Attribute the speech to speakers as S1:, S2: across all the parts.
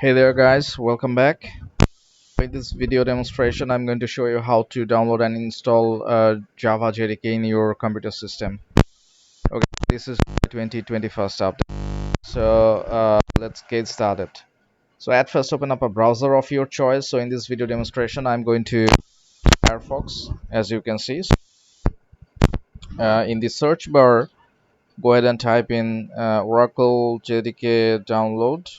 S1: Hey there guys, welcome back. In this video demonstration, I'm going to show you how to download and install Java JDK in your computer system. Okay, this is 2021st update. So let's get started. So at first open up a browser of your choice. So in this video demonstration, I'm going to Firefox, as you can see. In the search bar, go ahead and type in Oracle JDK download.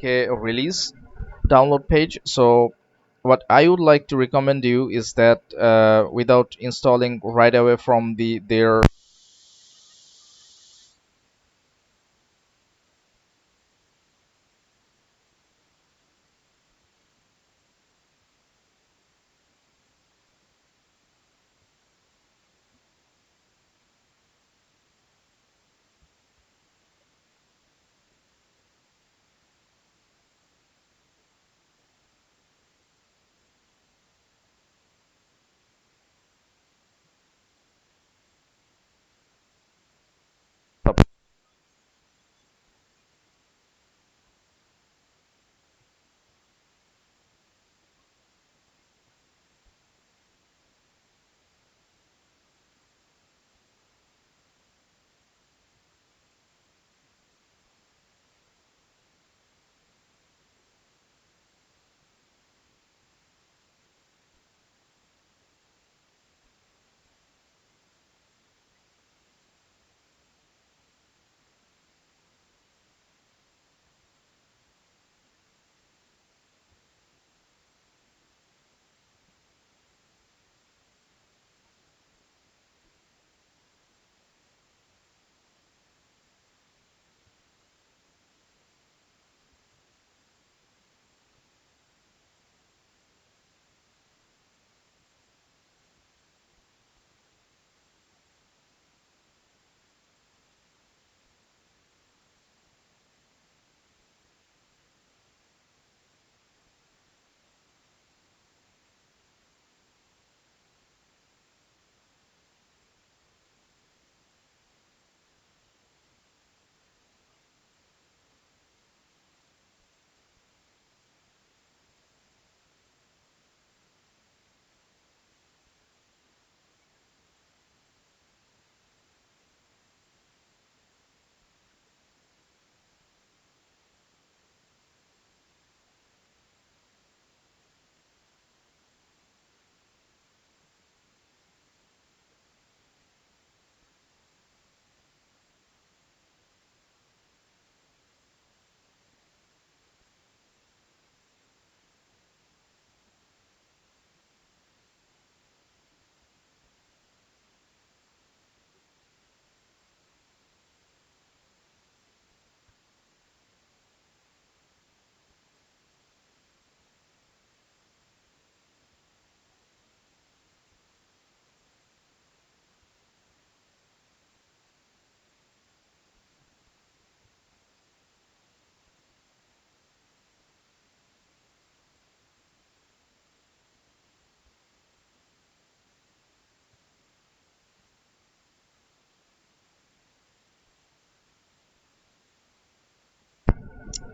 S1: Okay, release download page. So what I would like to recommend you is that without installing right away from their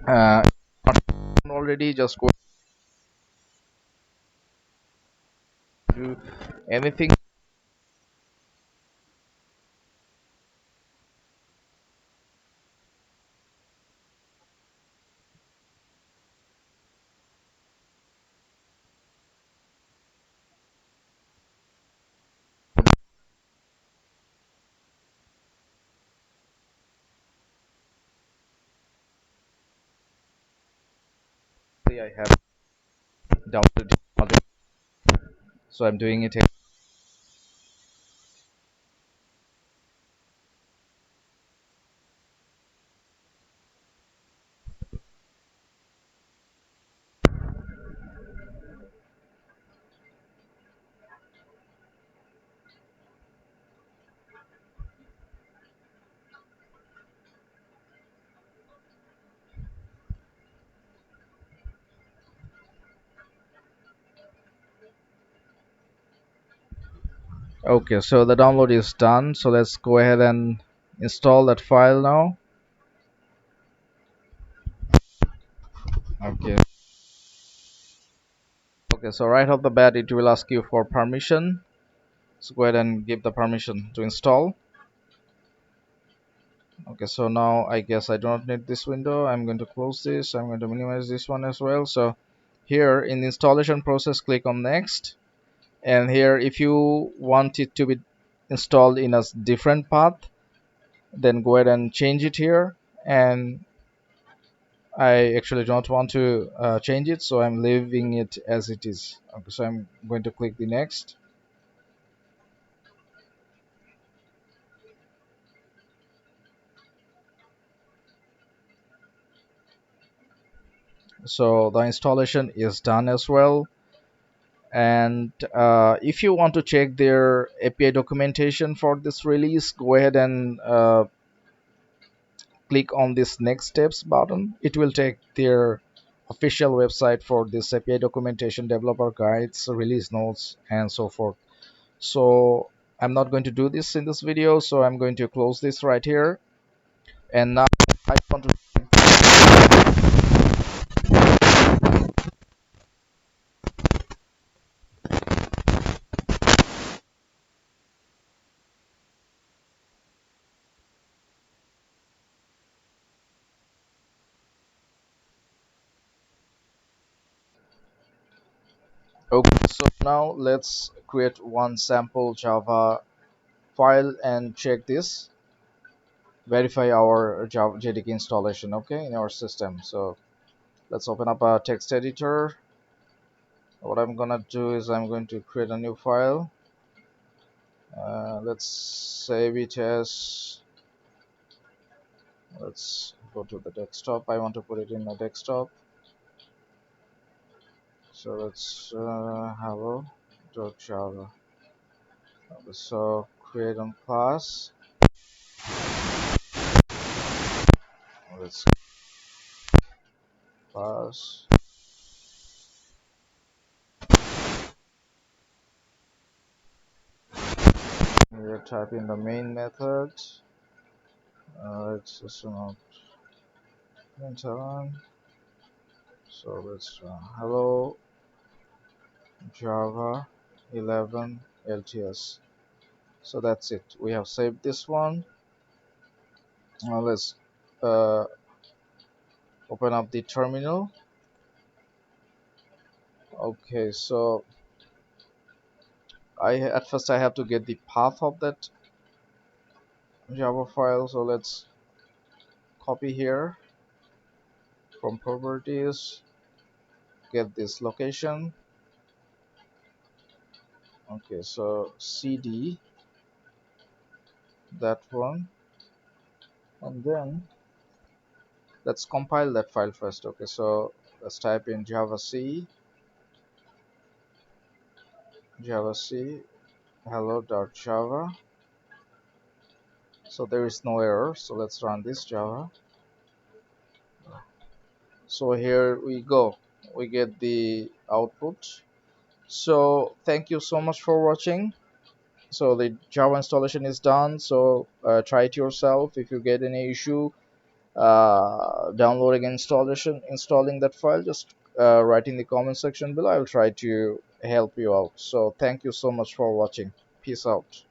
S1: uh, already just go do anything. I have downloaded the project, so I'm doing it. Okay, so the download is done, so let's go ahead and install that file now. Okay. Okay, so right off the bat it will ask you for permission, so go ahead and give the permission to install. Okay, so now I guess I don't need this window. I'm going to close this. I'm going to minimize this one as well. So here in the installation process, click on next, and here if you want it to be installed in a different path, then go ahead and change it here. And I actually don't want to change it, so I'm leaving it as it is. Okay, so I'm going to click the next. So the installation is done as well. And if you want to check their API documentation for this release, go ahead and click on this next steps button. It will take their official website for this API documentation, developer guides, release notes, and so forth. So I'm not going to do this in this video, so I'm going to close this right here. And now I want to okay, so now let's create one sample Java file and check this, verify our Java JDK installation, okay, in our system. So let's open up a text editor. What I'm gonna do is I'm going to create a new file. Let's save it as, let's go to the desktop. I want to put it in the desktop. So let's hello.java. So create on class. Let's class. Here type in the main method. Let's just not enter on. So let's hello Java 11 LTS. So that's it. We have saved this one. Now let's uh, open up the terminal. Okay, so at first I have to get the path of that Java file. So let's copy here from properties, get this location. Okay, so cd that one, and then let's compile that file first. Okay, so let's type in javac hello.java. So there is no error, so let's run this Java. So here we go, we get the output. So thank you so much for watching. So the Java installation is done, so try it yourself. If you get any issue downloading installation installing that file, just write in the comment section below. I will try to help you out. So thank you so much for watching. Peace out.